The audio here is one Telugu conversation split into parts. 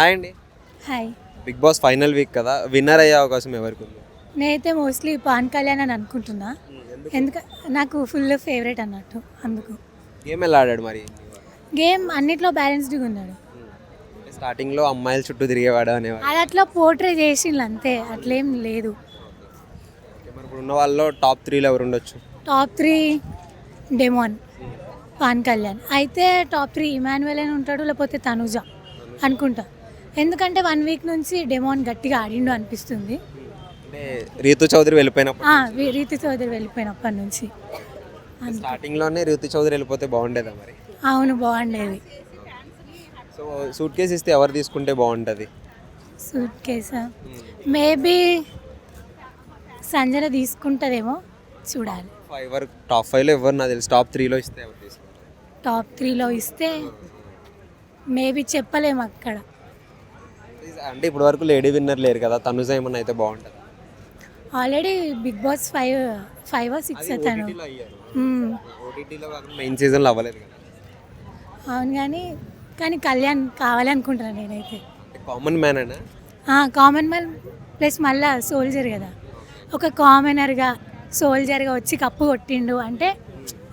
హాయ్ అండి. Hi. Bigg Boss final week కదా, విన్నర్ అయ్యే అవకాశం ఎవరికి ఉంది? నేనైతే మోస్ట్లీ పవన్ కళ్యాణ్ అని అనుకుంటున్నా. నాకు ఫుల్ ఫేవరెట్ అన్నట్టు అందుకు. గేమ్ ఎలా ఆడాడు మరి? గేమ్ అన్నిట్లో బ్యాలెన్స్డ్గా ఉన్నాడు. స్టార్టింగ్లో అమ్మాయిల చుట్టూ తిరిగేవాడు అనేవాడు. అది అట్లా పోర్ట్రే చేసిండు అంతే, అట్లేం లేదు. మరి ఇప్పుడు ఉన్న వాళ్ళలో టాప్ 3లో ఎవరు ఉండొచ్చు? Top 3 demon, Pavan Kalyan. అయితే టాప్ 3 ఇమాన్యుయల్ అని ఉంటాడు, లేకపోతే తనుజ అనుకుంటా. ఎందుకంటే 1 వీక్ నుంచి డెమోన్ గట్టిగా ఆడిండు అనిపిస్తుంది. అంటే రీతు చౌదరి వెళ్ళిపోయినప్పుడు, రీతి చౌదరి వెళ్ళిపోయినప్పటి నుంచి. స్టార్టింగ్లోనే రీతు చౌదరి వెళ్ళిపోతే బాగుండేదా మరి? అవును, బాగుండేది. సో సూట్ కేసు ఇస్తే ఎవరు తీసుకుంటే బాగుంటుంది? సూట్ కేసా మేబీ సంజన తీసుకుంటుందేమో, చూడాలి. టాప్ 5లో ఎవరు నాకు తెలిసి, టాప్ 3లో ఇస్తే ఎవరు తీసుకుంటారు? టాప్ 3లో ఇస్తే మేబీ చెప్పలేము అక్కడ. అంటే ఇప్పుడు వరకు లేడీ విన్నర్ లేరు కదా, తనుజ ఏమన్నా అయితే బాగుంటుంది. ఆల్రెడీ బిగ్ బాస్ 5 or 6 అతను. ఓటీటీలో మెయిన్ సీజన్లో అవ్వలేదు కదా. అవును, కానీ కళ్యాణ్ కావాలనుకుంటున్నాను నేనైతే. కామన్ మ్యాన్ అయినా కామన్ మ్యాన్ ప్లస్ మళ్ళా సోల్జర్ కదా, ఒక కామనర్గా సోల్జర్గా వచ్చి కప్పు కొట్టిండు అంటే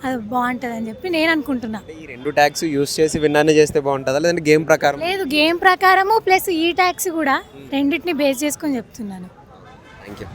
అది బాగుంటుంది అని చెప్పి నేను అనుకుంటున్నా. ఈ 2 ట్యాగ్స్ యూస్ చేసి విన్నర్ని చేస్తే బాగుంటుందా, లేదంటే గేమ్ ప్రకారం? లేదు, గేమ్ ప్రకారము ప్లస్ ఈ ట్యాక్స్ కూడా రెండింటిని బేస్ చేసుకొని చెప్తున్నాను. Thank you.